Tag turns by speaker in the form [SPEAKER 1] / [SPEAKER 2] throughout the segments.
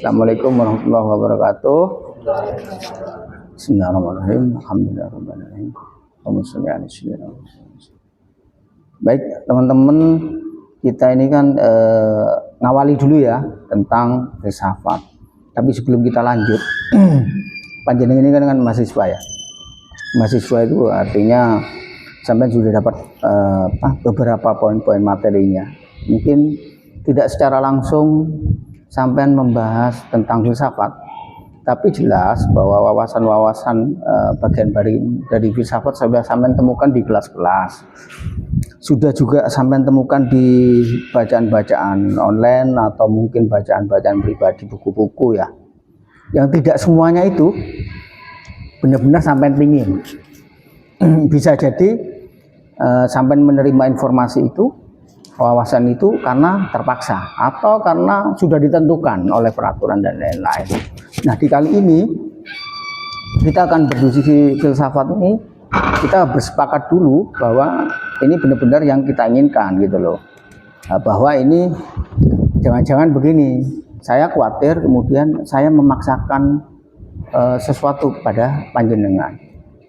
[SPEAKER 1] Assalamualaikum warahmatullahi wabarakatuh. Bismillahirrahmanirrahim. Alhamdulillahirrahmanirrahim. Baik teman-teman, kita ini kan ngawali dulu ya tentang filsafat. Tapi sebelum kita lanjut, panjenengan ini kan mahasiswa ya. Mahasiswa itu artinya sampai sudah dapat beberapa poin-poin materinya. Mungkin tidak secara langsung sampai membahas tentang filsafat, tapi jelas bahwa wawasan-wawasan bagian dari filsafat sudah sampai temukan di kelas-kelas, sudah juga sampai temukan di bacaan-bacaan online atau mungkin bacaan-bacaan pribadi, buku-buku ya, yang tidak semuanya itu benar-benar sampai pingin. Bisa jadi sampai menerima informasi itu, wawasan itu karena terpaksa atau karena sudah ditentukan oleh peraturan dan lain-lain. Nah, di kali ini kita akan berdiskusi filsafat ini, kita bersepakat dulu bahwa ini benar-benar yang kita inginkan gitu loh. Bahwa ini jangan-jangan begini, saya khawatir kemudian saya memaksakan sesuatu kepada panjenengan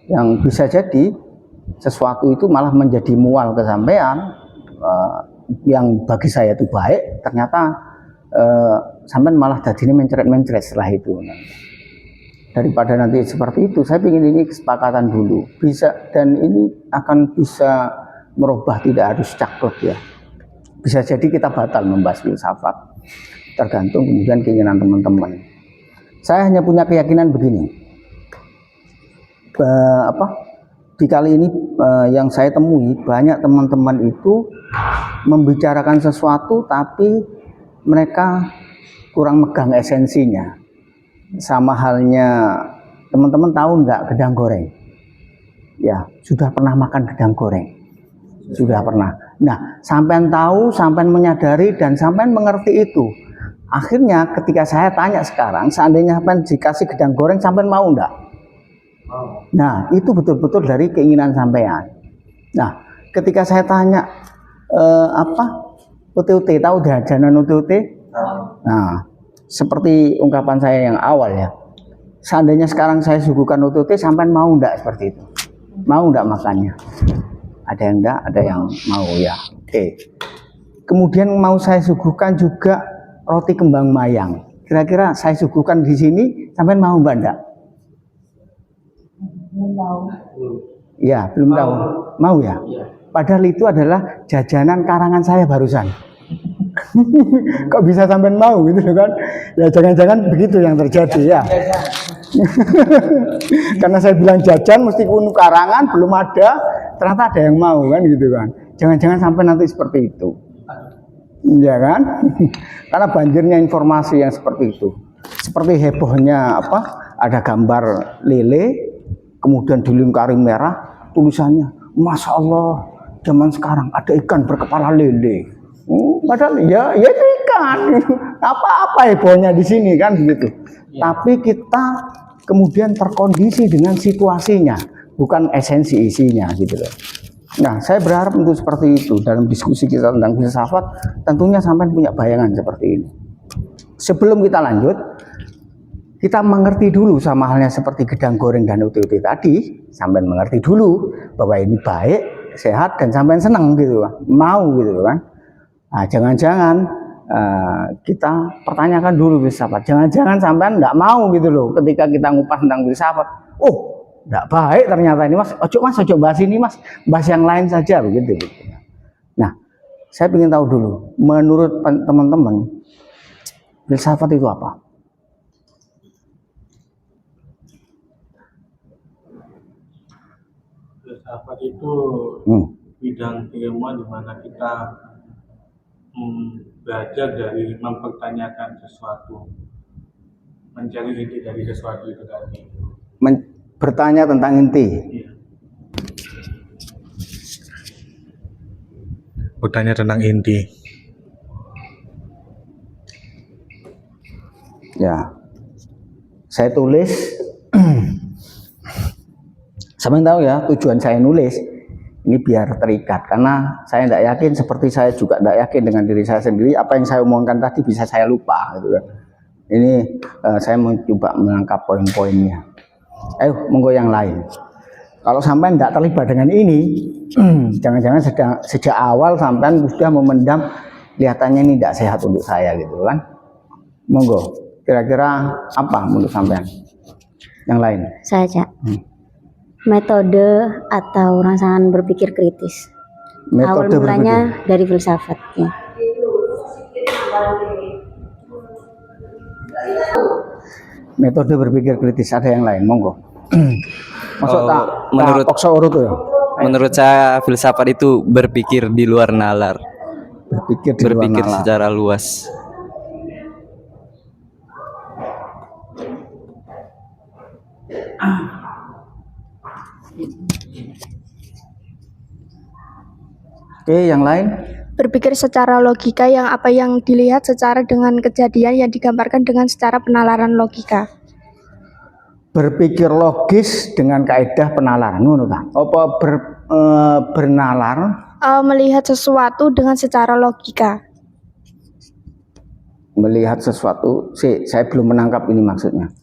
[SPEAKER 1] yang bisa jadi sesuatu itu malah menjadi mual kesampaian, yang bagi saya itu baik, ternyata sampai malah jadi mencret-mencret setelah itu. Daripada nanti seperti itu, saya ingin ini kesepakatan dulu bisa, dan ini akan bisa merubah, tidak harus caklek ya. Bisa jadi kita batal membahas filsafat, tergantung kemudian keinginan teman-teman. Saya hanya punya keyakinan begini, di kali ini yang saya temui banyak teman-teman itu membicarakan sesuatu tapi mereka kurang megang esensinya. Sama halnya teman-teman tahu nggak gedang goreng? Ya, sudah pernah makan gedang goreng? Sudah pernah. Nah, sampean tahu, sampean menyadari dan sampean mengerti itu. Akhirnya ketika saya tanya sekarang, seandainya sampean dikasih gedang goreng, sampean mau enggak? Nah, itu betul-betul dari keinginan sampean. Nah, ketika saya tanya UT-UT, tahu jajanan UT-UT? Nah, seperti ungkapan saya yang awal ya. Seandainya sekarang saya suguhkan UT-UT, sampean mau enggak seperti itu? Mau enggak makannya? Ada yang enggak, ada yang mau ya. Oke. Kemudian mau saya suguhkan juga roti kembang mayang. Kira-kira saya suguhkan di sini, sampean mau enggak? Belum tahu. Ya, belum tahu. Mau ya? Padahal itu adalah jajanan karangan saya barusan. Kok bisa sampai mau gitu kan? Ya jangan-jangan begitu yang terjadi ya. Karena saya bilang jajan mesti kuno karangan, belum ada, ternyata ada yang mau kan gitu kan. Jangan-jangan sampai nanti seperti itu. Ya kan? Karena banjirnya informasi yang seperti itu. Seperti hebohnya ada gambar lele, kemudian dilingkari merah, tulisannya, Masya Allah, zaman sekarang ada ikan berkepala lele. Padahal ya itu ikan. Apa hebohnya di sini kan begitu. Ya. Tapi kita kemudian terkondisi dengan situasinya, bukan esensi isinya gitu loh. Nah, saya berharap untuk seperti itu dalam diskusi kita tentang filsafat, tentunya sampai punya bayangan seperti ini. Sebelum kita lanjut, kita mengerti dulu sama halnya seperti gedang goreng dan UT-UT tadi, sampai mengerti dulu bahwa ini baik, sehat dan sampai senang gitu, mau gitu kan. Nah, jangan-jangan kita pertanyakan dulu filsafat. Jangan-jangan sampai enggak mau gitu loh ketika kita ngupas tentang filsafat. Oh, enggak baik ternyata ini mas. Ojo bahas ini mas, bahas yang lain saja begitu. Nah, saya ingin tahu dulu, menurut teman-teman, filsafat itu apa?
[SPEAKER 2] Filsafat itu bidang ilmu di mana kita belajar dari mempertanyakan sesuatu, mencari inti dari sesuatu itu tadi.
[SPEAKER 1] Bertanya tentang inti.
[SPEAKER 2] Iya. Bertanya tentang inti.
[SPEAKER 1] Ya, saya tulis. Sampai tahu ya tujuan saya nulis ini biar terikat, karena saya tidak yakin, seperti saya juga tidak yakin dengan diri saya sendiri, apa yang saya omongkan tadi bisa saya lupa gitu kan. Ini saya mau coba menangkap poin-poinnya. Ayo, monggo yang lain. Kalau sampai tidak terlibat dengan ini, jangan-jangan sejak awal sampai sudah memendam, kelihatannya ini tidak sehat untuk saya gitu kan. Monggo, kira-kira apa menurut sampean? Yang lain?
[SPEAKER 3] Saya Cak. Metode atau rangsangan berpikir kritis. Awal
[SPEAKER 1] Metode
[SPEAKER 3] mulanya dari filsafat. Ya.
[SPEAKER 1] Metode berpikir kritis, ada yang lain, monggo. Masuk
[SPEAKER 4] menurut
[SPEAKER 1] pokso urut ya.
[SPEAKER 4] menurut saya filsafat itu berpikir di luar nalar,
[SPEAKER 1] Berpikir di luar
[SPEAKER 4] berpikir
[SPEAKER 1] nalar.
[SPEAKER 4] secara luas.
[SPEAKER 1] Oke, yang lain?
[SPEAKER 5] Berpikir secara logika yang apa yang dilihat secara dengan kejadian yang digambarkan dengan secara penalaran logika.
[SPEAKER 1] Berpikir logis dengan kaedah penalaran, ngono ta? Apa bernalar?
[SPEAKER 5] Melihat sesuatu dengan secara logika.
[SPEAKER 1] Melihat sesuatu, saya belum menangkap ini maksudnya.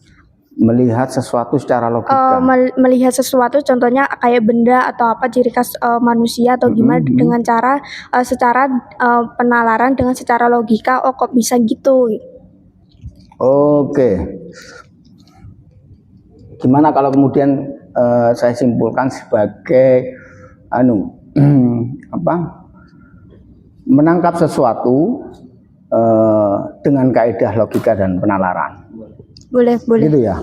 [SPEAKER 1] Melihat sesuatu secara logika.
[SPEAKER 5] Melihat sesuatu contohnya kayak benda atau apa ciri khas manusia atau gimana dengan cara secara penalaran dengan secara logika. Oh kok bisa gitu?
[SPEAKER 1] Oke. Gimana kalau kemudian saya simpulkan sebagai menangkap sesuatu dengan kaedah logika dan penalaran.
[SPEAKER 5] Boleh.
[SPEAKER 1] Gitu ya.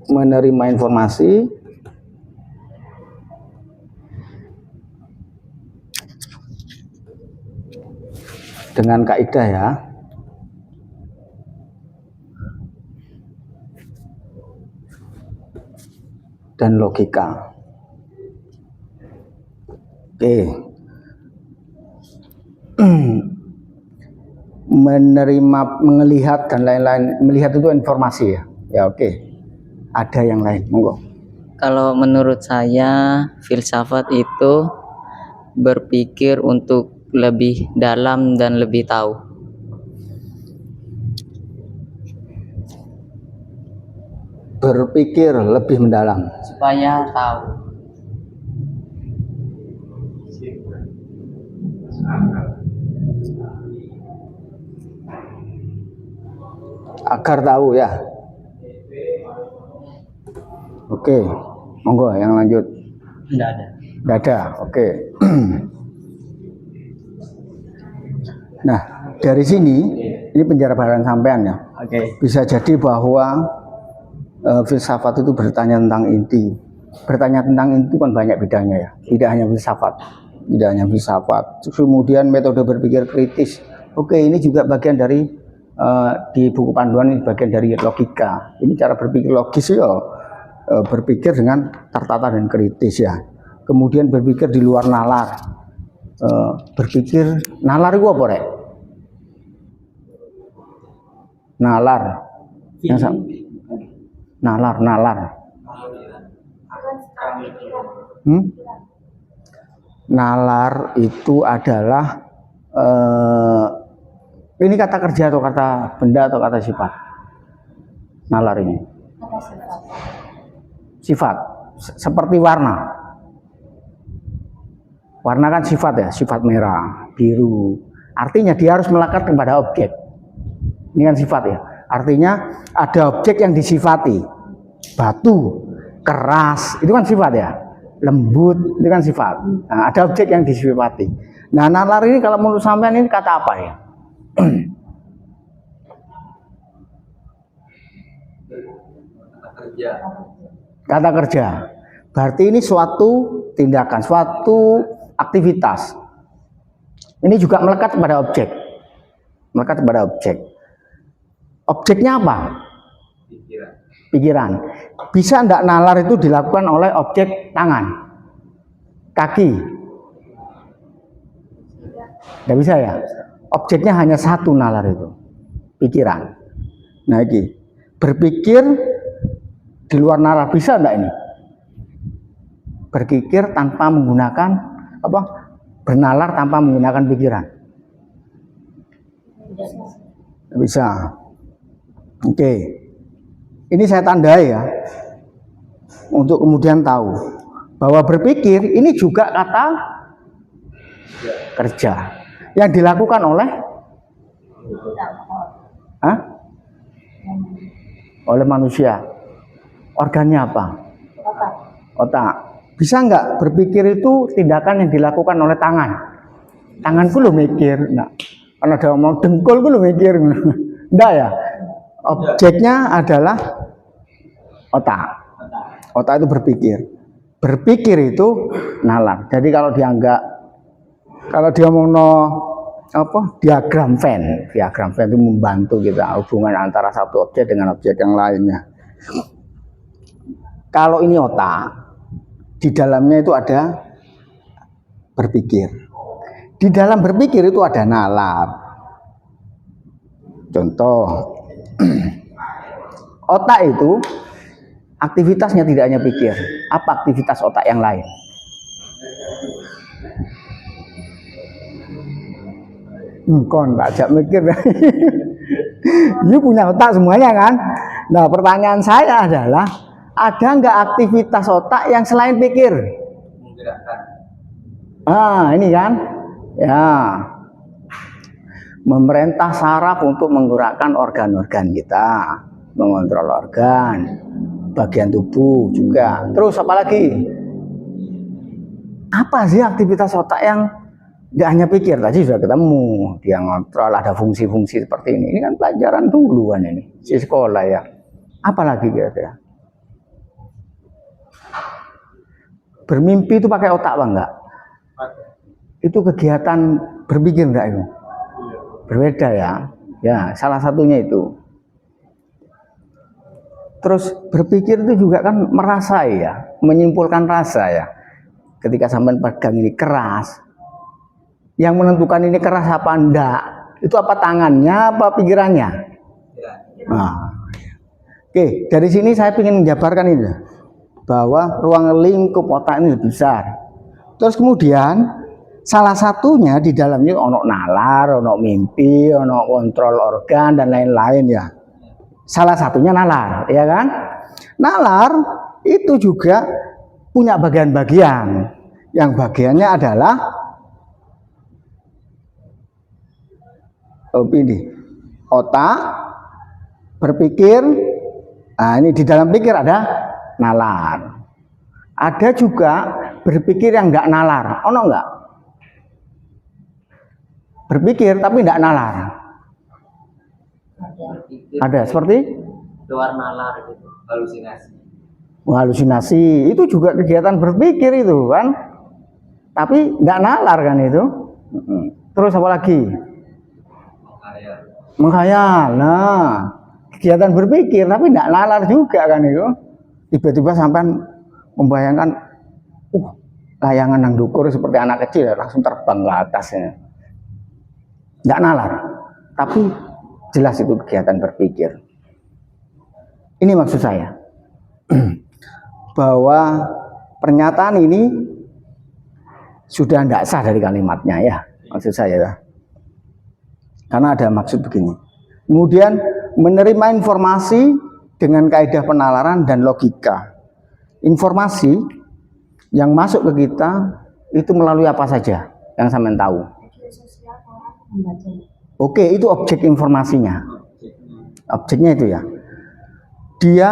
[SPEAKER 1] Menerima informasi dengan kaidah ya. Dan logika. Oke. Menerima, melihat dan lain-lain. Melihat itu informasi ya. Ya oke. Ada yang lain, monggo.
[SPEAKER 6] Kalau menurut saya, filsafat itu berpikir untuk lebih dalam dan lebih tahu.
[SPEAKER 1] Berpikir lebih mendalam.
[SPEAKER 6] Supaya tahu.
[SPEAKER 1] Agar tahu ya. Oke, monggo yang lanjut.
[SPEAKER 6] Tidak ada.
[SPEAKER 1] Nggak ada, oke. Nah, dari sini ini penjabaran sampean ya.
[SPEAKER 6] Oke.
[SPEAKER 1] Bisa jadi bahwa filsafat itu bertanya tentang inti. Bertanya tentang inti kan banyak bedanya ya. Tidak hanya filsafat, tidak hanya filsafat. Kemudian metode berpikir kritis. Oke, ini juga bagian dari di buku panduan ini bagian dari logika. Ini cara berpikir logis ya. Berpikir dengan tertata dan kritis ya. Kemudian berpikir di luar nalar. Berpikir nalar itu apa rek? Nalar. Yang nalar. Nalar itu adalah ini kata kerja atau kata benda atau kata sifat? Nalar ini. Sifat. Seperti warna. Warna kan sifat ya, sifat merah, biru. Artinya dia harus melekat kepada objek. Ini kan sifat ya. Artinya ada objek yang disifati. Batu, keras, itu kan sifat ya. Lembut, itu kan sifat. Nah, ada objek yang disifati. Nah, nalar ini kalau menurut sampean ini kata apa ya? Kata kerja. Berarti ini suatu tindakan, suatu aktivitas. Ini juga melekat kepada objek. Melekat kepada objek. Objeknya apa? Pikiran. Bisa enggak nalar itu dilakukan oleh objek tangan? Kaki? Enggak bisa ya? Objeknya hanya satu nalar itu. Pikiran. Nah ini. Berpikir di luar nalar bisa enggak ini? Berpikir tanpa menggunakan apa? Bernalar tanpa menggunakan pikiran. Nggak bisa. Oke. Ini saya tandai ya. Untuk kemudian tahu bahwa berpikir ini juga kata kerja yang dilakukan oleh oleh manusia. Organnya apa? Otak. Bisa nggak berpikir itu tindakan yang dilakukan oleh tangan? Tanganku lo mikir, nah, kalau ada ngomong dengkulku lo mikir, enggak ya? Objeknya adalah otak. Otak itu berpikir. Berpikir itu nalar. Jadi kalau dia ngomong diagram Venn itu membantu kita hubungan antara satu objek dengan objek yang lainnya. Kalau ini otak, di dalamnya itu ada berpikir. Di dalam berpikir itu ada nalar. Contoh, otak itu aktivitasnya tidak hanya pikir. Apa aktivitas otak yang lain? Kon ajak mikir. Ini punya otak semuanya kan? Nah, pertanyaan saya adalah, ada nggak aktivitas otak yang selain pikir? Ini kan? Ya, memerintah saraf untuk menggerakkan organ-organ kita, mengontrol organ, bagian tubuh juga. Terus apa lagi? Apa sih aktivitas otak yang nggak hanya pikir? Tadi sudah ketemu, dia ngontrol, ada fungsi-fungsi seperti ini. Ini kan pelajaran duluan ini, di sekolah ya. Apa lagi kira-kira? Bermimpi itu pakai otak apa enggak? Itu kegiatan berpikir enggak itu? Berbeda ya. Ya, salah satunya itu. Terus berpikir itu juga kan merasai ya, menyimpulkan rasa ya. Ketika sampai pegang ini keras, yang menentukan ini keras apa enggak, itu apa tangannya, apa pikirannya? Nah, oke, dari sini saya ingin menjabarkan ini bahwa ruang lingkup otak ini lebih besar. Terus kemudian salah satunya di dalamnya ono nalar, ono mimpi, ono kontrol organ dan lain-lain ya. Salah satunya nalar, ya kan? Nalar itu juga punya bagian-bagian. Yang bagiannya adalah ini otak, berpikir. Nah, ini di dalam pikir ada nalar. Ada juga berpikir yang enggak nalar. Ono enggak? Berpikir tapi enggak nalar. Ada seperti
[SPEAKER 6] Luar nalar gitu, halusinasi.
[SPEAKER 1] halusinasi. Itu juga kegiatan berpikir itu kan. Tapi enggak nalar kan itu. Terus apa lagi? Menghayal. Nah, kegiatan berpikir tapi enggak nalar juga kan itu. Tiba-tiba sampai membayangkan layangan yang dukur seperti anak kecil langsung terbang ke atasnya. Enggak nalar. Tapi jelas itu kegiatan berpikir. Ini maksud saya. Bahwa pernyataan ini sudah tidak sah dari kalimatnya ya. Maksud saya ya. Karena ada maksud begini. Kemudian menerima informasi dengan kaidah penalaran dan logika. Informasi yang masuk ke kita itu melalui apa saja yang sampean tahu. Oke, itu objek informasinya. Objeknya itu ya. Dia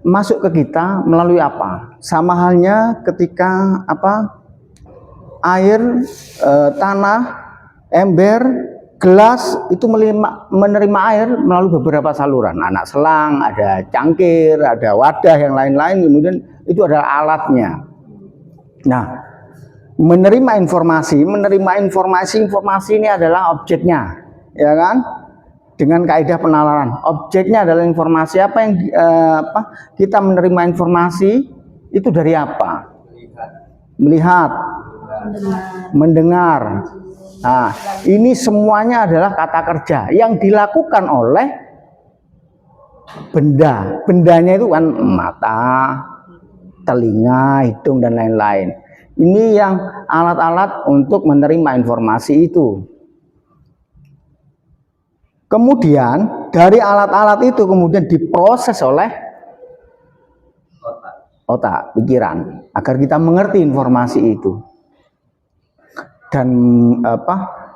[SPEAKER 1] masuk ke kita melalui apa? Sama halnya ketika air, tanah, ember, gelas itu menerima air melalui beberapa saluran. Anak selang, ada cangkir, ada wadah yang lain-lain. Kemudian itu adalah alatnya. Nah, menerima informasi ini adalah objeknya, ya kan? Dengan kaidah penalaran, objeknya adalah informasi. Apa yang kita menerima informasi itu dari apa? Melihat, mendengar. Nah, ini semuanya adalah kata kerja yang dilakukan oleh benda. Bendanya itu kan mata, telinga, hidung dan lain-lain. Ini yang alat-alat untuk menerima informasi itu. Kemudian dari alat-alat itu kemudian diproses oleh otak, pikiran, agar kita mengerti informasi itu dan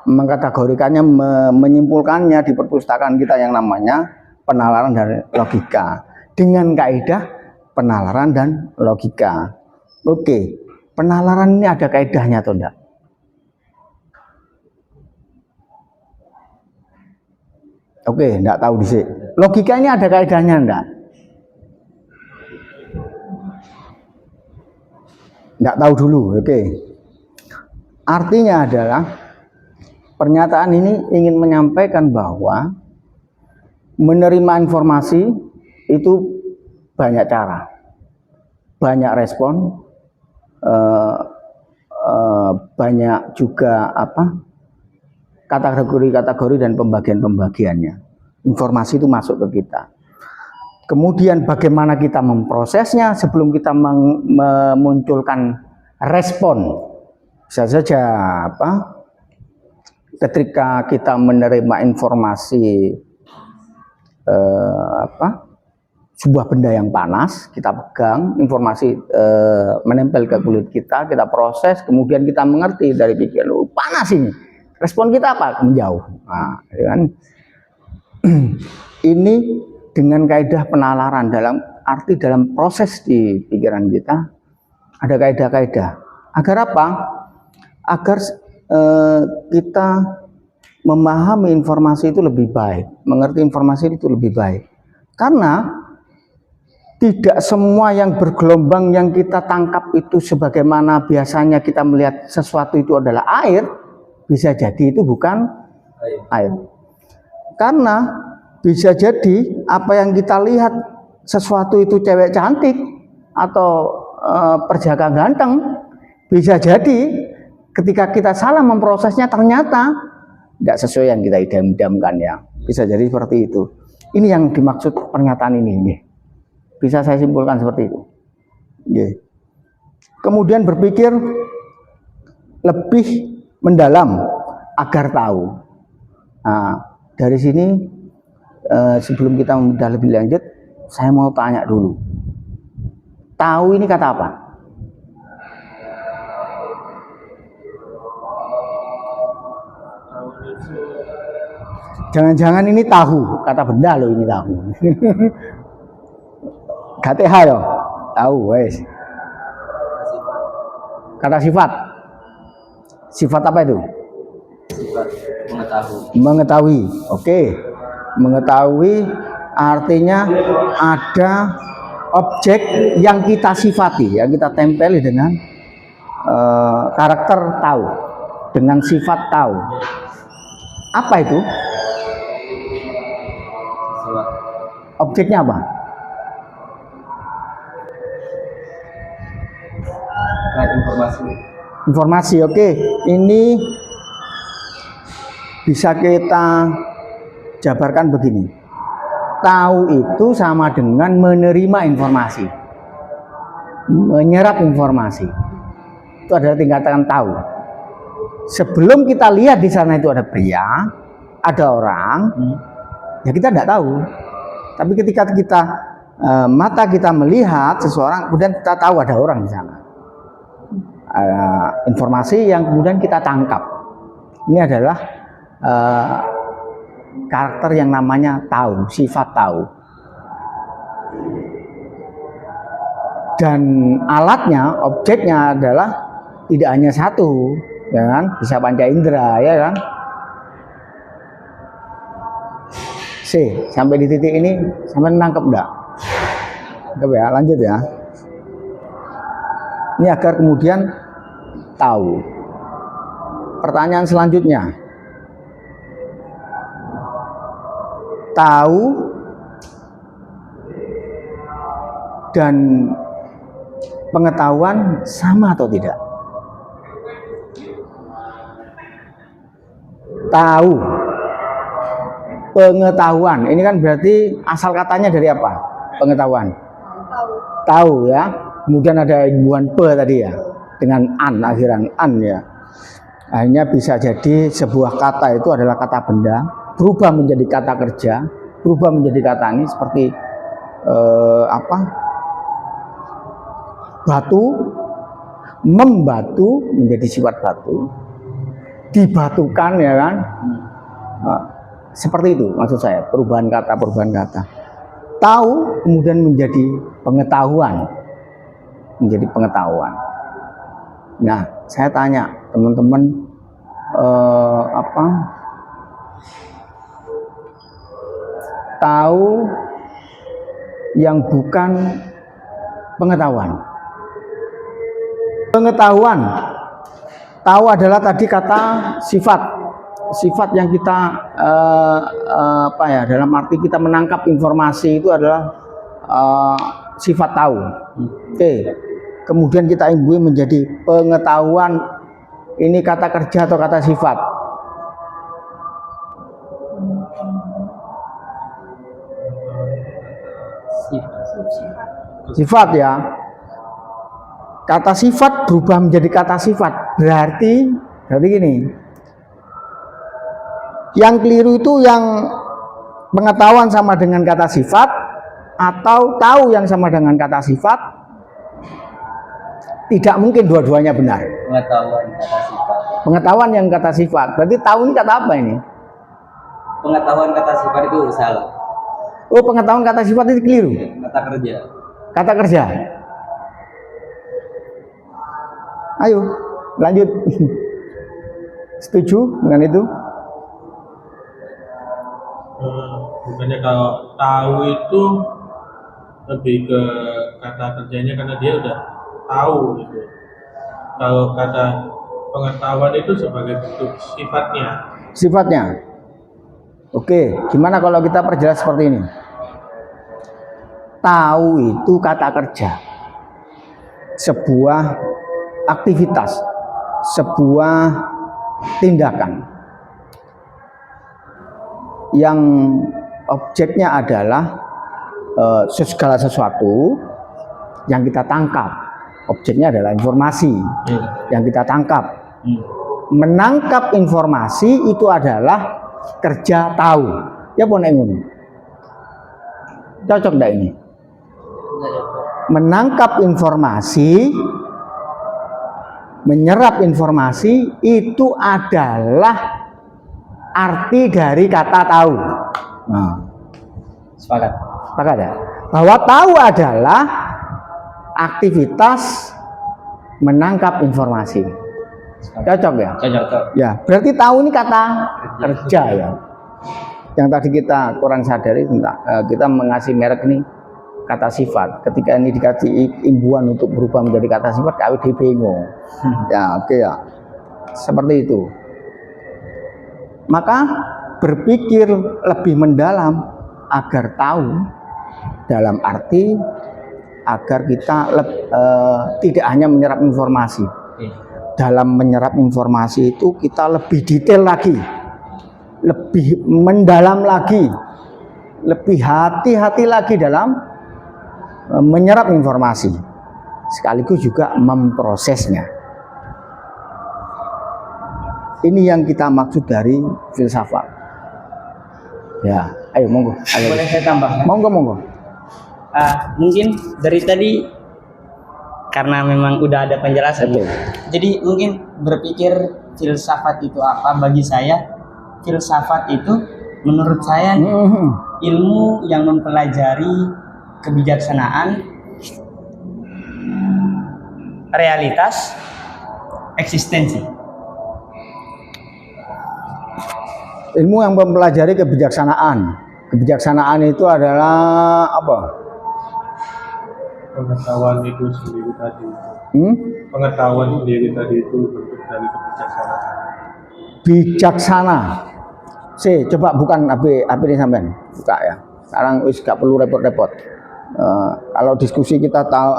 [SPEAKER 1] mengkategorikannya, menyimpulkannya di perpustakaan kita yang namanya penalaran dan logika dengan kaidah penalaran dan logika. Oke, penalaran ini ada kaidahnya atau enggak? Oke, enggak tahu di sini. Logika ini ada kaidahnya enggak? Enggak tahu dulu, oke. Artinya adalah pernyataan ini ingin menyampaikan bahwa menerima informasi itu banyak cara, banyak respon, banyak juga kategori-kategori dan pembagian-pembagiannya. Informasi itu masuk ke kita. Kemudian bagaimana kita memprosesnya sebelum kita memunculkan respon. Bisa saja ketika kita menerima informasi sebuah benda yang panas, kita pegang, informasi menempel ke kulit kita proses, kemudian kita mengerti dari pikiran, panas ini. Respon kita apa? Menjauh. Nah, kan? Ini dengan kaidah penalaran, dalam arti dalam proses di pikiran kita ada kaidah-kaidah. Agar apa? Agar kita memahami informasi itu lebih baik, mengerti informasi itu lebih baik. Karena tidak semua yang bergelombang yang kita tangkap itu sebagaimana biasanya kita melihat sesuatu itu adalah air, bisa jadi itu bukan air. Karena bisa jadi apa yang kita lihat sesuatu itu cewek cantik atau perjaka ganteng, bisa jadi ketika kita salah memprosesnya ternyata tidak sesuai yang kita idam-idamkan ya. Bisa jadi seperti itu. Ini yang dimaksud pernyataan ini. Bisa saya simpulkan seperti itu. Kemudian berpikir lebih mendalam agar tahu. Nah, dari sini sebelum kita sudah lebih lanjut, saya mau tanya dulu. Tahu ini kata apa? Jangan-jangan ini tahu, kata benda loh ini tahu. KTH ya, tahu wes. Kata sifat. Sifat apa itu?
[SPEAKER 6] Sifat mengetahui.
[SPEAKER 1] Mengetahui. Oke. Mengetahui artinya ada objek yang kita sifati, yang kita tempeli dengan karakter tahu, dengan sifat tahu. Apa itu? Objeknya apa? Informasi, oke. Ini bisa kita jabarkan begini. Tahu itu sama dengan menerima informasi, menyerap informasi. Itu adalah tingkatan tahu. Sebelum kita lihat di sana itu ada pria, ada orang, ya kita tidak tahu. Tapi ketika kita mata kita melihat seseorang, kemudian kita tahu ada orang di sana. Informasi yang kemudian kita tangkap. Ini adalah karakter yang namanya tahu, sifat tahu. Dan alatnya, objeknya adalah tidak hanya satu, ya kan? Bisa panca indera, ya kan? Sampai di titik ini sampai nangkep enggak? Nangkep ya, lanjut ya. Ini agar kemudian tahu. Pertanyaan selanjutnya. Tahu dan pengetahuan sama atau tidak? Tahu, pengetahuan, ini kan berarti asal katanya dari apa? Pengetahuan. Tahu ya. Kemudian ada imbuhan p tadi ya, dengan an, akhiran an ya. Akhirnya bisa jadi sebuah kata itu adalah kata benda, berubah menjadi kata kerja, berubah menjadi kata ini seperti batu, membatu menjadi sifat batu, dibatukan, ya kan. Seperti itu maksud saya, perubahan kata. Tahu kemudian menjadi pengetahuan, Nah, saya tanya teman-teman, tahu yang bukan pengetahuan. Tahu adalah tadi kata sifat yang kita dalam arti kita menangkap informasi itu adalah sifat tahu. Oke. Kemudian kita imbui menjadi pengetahuan, ini kata kerja atau kata sifat? Sifat ya. Kata sifat berubah menjadi kata sifat. Berarti gini. Yang keliru itu yang pengetahuan sama dengan kata sifat, atau tahu yang sama dengan kata sifat. Tidak mungkin dua-duanya benar.
[SPEAKER 6] Pengetahuan kata sifat.
[SPEAKER 1] Pengetahuan yang kata sifat. Berarti tahu ini kata apa ini?
[SPEAKER 6] Pengetahuan kata sifat itu salah.
[SPEAKER 1] Oh, pengetahuan kata sifat itu keliru.
[SPEAKER 6] Kata kerja.
[SPEAKER 1] Kata kerja. Ayo, lanjut. Setuju dengan itu?
[SPEAKER 2] Bukannya kalau tahu itu lebih ke kata kerjanya karena dia udah tahu gitu. Kalau kata pengetahuan itu sebagai bentuk sifatnya.
[SPEAKER 1] Oke, gimana kalau kita perjelas seperti ini? Tahu itu kata kerja, sebuah aktivitas, sebuah tindakan yang objeknya adalah segala sesuatu yang kita tangkap. Objeknya adalah informasi yang kita tangkap. Menangkap informasi itu adalah kerja tahu. Ya pun ngono. Cocok enggak ini? Menangkap informasi, menyerap informasi itu adalah arti dari kata tahu. Nah, sepakat ya? Bahwa tahu adalah aktivitas menangkap informasi. Cocok ya?
[SPEAKER 6] Cocok.
[SPEAKER 1] Ya, berarti tahu ini kata kerja ya. Yang tadi kita kurang sadari tentang kita mengasih merek ini kata sifat. Ketika ini dikasih imbuhan untuk berubah menjadi kata sifat, kami bingung. Ya, oke ya. Seperti itu. Maka berpikir lebih mendalam agar tahu, dalam arti agar kita tidak hanya menyerap informasi. Dalam menyerap informasi itu kita lebih detail lagi, lebih mendalam lagi, lebih hati-hati lagi dalam menyerap informasi, sekaligus juga memprosesnya. Ini yang kita maksud dari filsafat. Ya, ayo monggo.
[SPEAKER 7] Boleh saya tambah?
[SPEAKER 1] Monggo.
[SPEAKER 7] Mungkin dari tadi karena memang udah ada penjelasan.
[SPEAKER 1] Betul.
[SPEAKER 7] Jadi mungkin berpikir filsafat itu apa? Bagi saya filsafat itu menurut saya ilmu yang mempelajari kebijaksanaan, realitas, eksistensi.
[SPEAKER 1] Ilmu yang mempelajari kebijaksanaan. Kebijaksanaan itu adalah apa?
[SPEAKER 2] Pengetahuan itu sendiri tadi. Pengetahuan sendiri tadi itu bentuk dari kebijaksanaan.
[SPEAKER 1] Bijaksana. Coba bukan HP ini sampean. Buka ya. Sekarang wis gak perlu repot-repot. Kalau diskusi kita tahu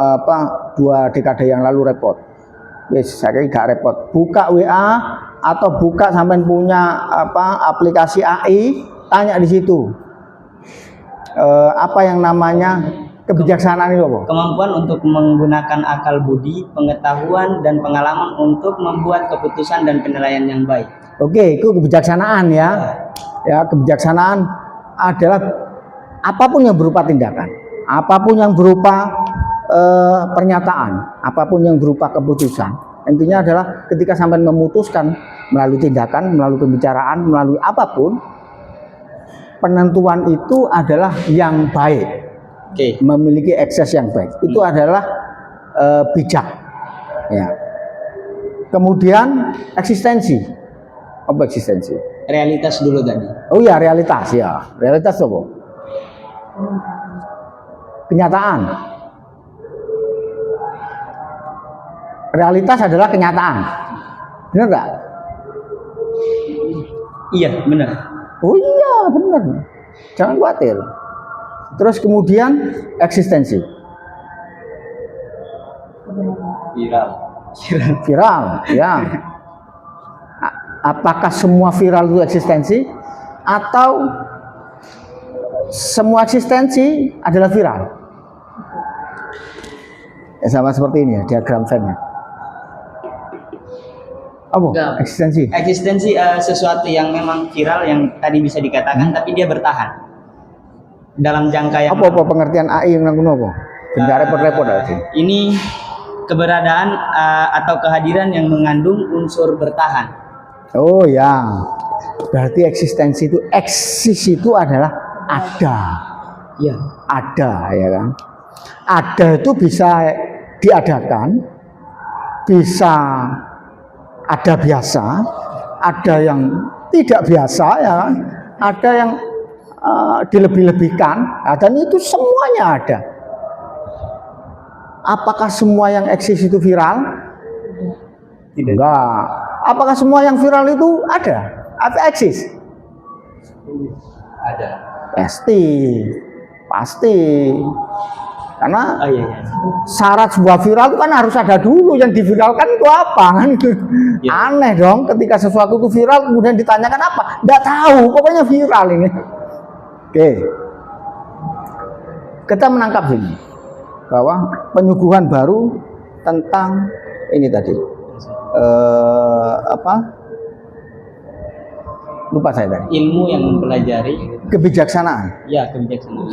[SPEAKER 1] 2 dekade yang lalu repot. Wis saya gak repot. Buka WA atau buka sampean punya aplikasi AI, tanya di situ. Apa yang namanya kebijaksanaan itu apa?
[SPEAKER 7] Kemampuan untuk menggunakan akal budi, pengetahuan dan pengalaman untuk membuat keputusan dan penilaian yang baik.
[SPEAKER 1] Oke, itu kebijaksanaan ya. Ya, kebijaksanaan adalah apapun yang berupa tindakan, apapun yang berupa pernyataan, apapun yang berupa keputusan. Intinya adalah ketika sampai memutuskan melalui tindakan, melalui pembicaraan, melalui apapun, penentuan itu adalah yang baik.
[SPEAKER 7] Oke.
[SPEAKER 1] Memiliki ekses yang baik. Itu adalah bijak. Ya. Kemudian eksistensi. Apa eksistensi?
[SPEAKER 7] Realitas dulu tadi.
[SPEAKER 1] Oh iya, realitas ya. Realitas apa? Kenyataan. Realitas adalah kenyataan. Benar nggak?
[SPEAKER 7] Iya, benar.
[SPEAKER 1] Oh iya, benar. Jangan khawatir. Terus kemudian eksistensi.
[SPEAKER 6] Viral.
[SPEAKER 1] Viral, ya. Apakah semua viral itu eksistensi atau semua eksistensi adalah viral? Ya, sama seperti ini ya, diagram Venn-nya. Apa? Eksistensi.
[SPEAKER 7] Eksistensi sesuatu yang memang viral yang tadi bisa dikatakan tapi dia bertahan dalam jangka yang
[SPEAKER 1] Apa pengertian AI yang nanggung apa? Tidak repot-repot aja.
[SPEAKER 7] ini keberadaan atau kehadiran yang mengandung unsur bertahan.
[SPEAKER 1] Oh ya, berarti eksistensi itu, eksis itu adalah ada.
[SPEAKER 7] Iya.
[SPEAKER 1] Ada, ya kan? Ada itu bisa diadakan, bisa ada biasa, ada yang tidak biasa, ya kan? Ada yang dilebih-lebihkan, dan itu semuanya ada. Apakah semua yang eksis itu viral? Enggak. Apakah semua yang viral itu ada atau eksis?
[SPEAKER 6] Ada.
[SPEAKER 1] Pasti. Karena
[SPEAKER 7] Oh iya.
[SPEAKER 1] syarat sebuah viral itu kan harus ada dulu, yang diviralkan itu apa kan?
[SPEAKER 7] Ya.
[SPEAKER 1] Aneh dong ketika sesuatu itu viral kemudian ditanyakan apa? Nggak tahu, pokoknya viral ini. Oke. Kita menangkap ini bahwa penyuguhan baru tentang ini tadi. Lupa saya tadi.
[SPEAKER 7] Ilmu yang mempelajari
[SPEAKER 1] Kebijaksanaan.
[SPEAKER 7] ya kebijaksanaan.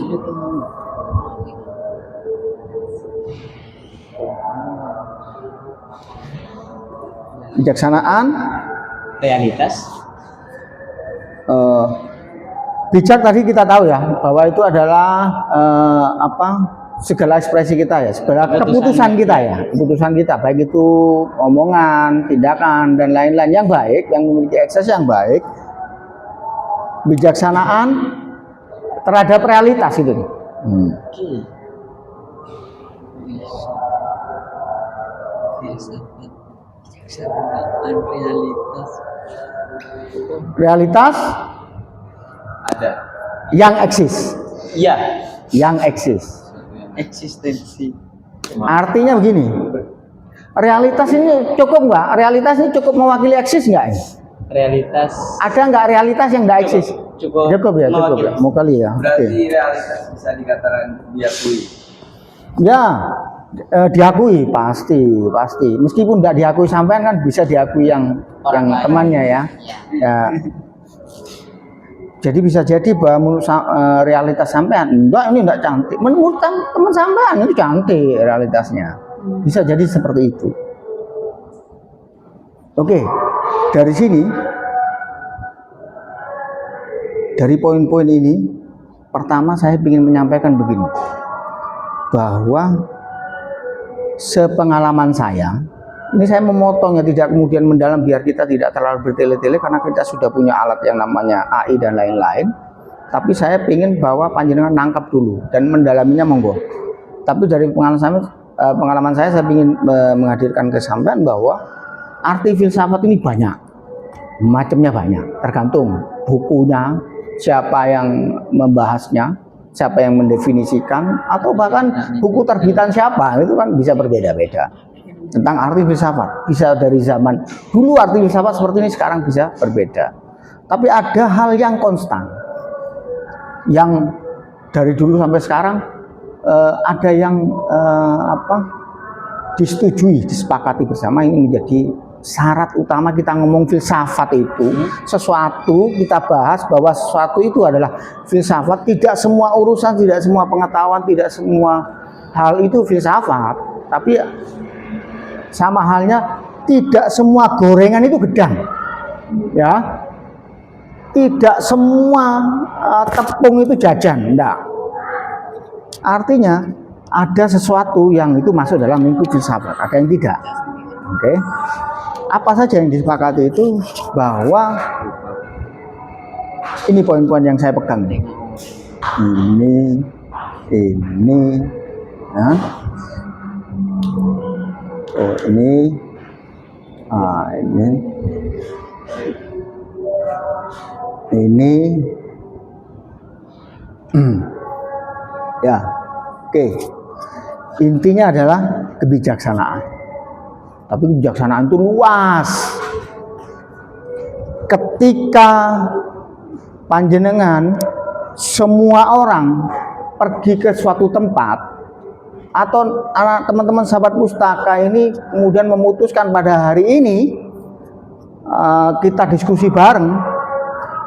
[SPEAKER 1] Kebijaksanaan,
[SPEAKER 7] Realitas.
[SPEAKER 1] bijak tadi kita tahu ya bahwa itu adalah segala ekspresi kita ya, segala keputusan kita ya, keputusan kita baik itu omongan, tindakan dan lain-lain yang baik, yang memiliki ekses yang baik. Bijaksanaan terhadap realitas itu. Realitas
[SPEAKER 6] Ada.
[SPEAKER 1] yang eksis,
[SPEAKER 7] Iya.
[SPEAKER 1] yang eksis.
[SPEAKER 7] Eksistensi.
[SPEAKER 1] Artinya begini, realitas ini cukup nggak? Realitas ini cukup mewakili eksis nggak ini?
[SPEAKER 7] Realitas
[SPEAKER 1] Ada nggak realitas yang nggak eksis?
[SPEAKER 7] cukup
[SPEAKER 1] Cukup ya, cukup ya. Mau kali ya.
[SPEAKER 6] Berarti
[SPEAKER 1] Oke.
[SPEAKER 6] realitas bisa dikatakan diakui.
[SPEAKER 1] Ya, diakui pasti. Meskipun nggak diakui sampean kan bisa diakui yang temannya ya. Ya. Jadi bisa jadi bahwa menurut realitas sampean enggak, ini enggak cantik. Menurut teman sampean ini cantik realitasnya. Bisa jadi seperti itu. Oke, dari sini, dari poin-poin ini, pertama saya ingin menyampaikan begini, bahwa sepengalaman saya, ini saya memotongnya tidak kemudian mendalam biar kita tidak terlalu bertele-tele karena kita sudah punya alat yang namanya AI dan lain-lain. Tapi saya ingin bahwa panjenengan nangkap dulu dan mendalaminya monggo. Tapi dari pengalaman saya ingin menghadirkan kesampaian bahwa arti filsafat ini banyak, macamnya banyak, tergantung bukunya, siapa yang membahasnya, siapa yang mendefinisikan, atau bahkan buku terbitan siapa, itu kan bisa berbeda-beda. Tentang arti filsafat, bisa dari zaman dulu arti filsafat seperti ini, sekarang bisa berbeda. Tapi ada hal yang konstan, yang dari dulu sampai sekarang ada yang disetujui, disepakati bersama, ini menjadi syarat utama kita ngomong filsafat itu, sesuatu kita bahas bahwa sesuatu itu adalah filsafat. Tidak semua urusan, tidak semua pengetahuan, tidak semua hal itu filsafat. Tapi sama halnya tidak semua gorengan itu gedang, ya. Tidak semua tepung itu jajan, enggak. Artinya ada sesuatu yang itu masuk dalam lingkup filsafat, ada yang tidak. Oke. Apa saja yang disepakati itu bahwa ini poin-poin yang saya pegang nih. Ini, ya. Oh ini, ini, ya, oke. Intinya adalah kebijaksanaan. Tapi kebijaksanaan itu luas. Ketika panjenengan semua orang pergi ke suatu tempat, atau anak teman-teman sahabat pustaka ini kemudian memutuskan pada hari ini kita diskusi bareng,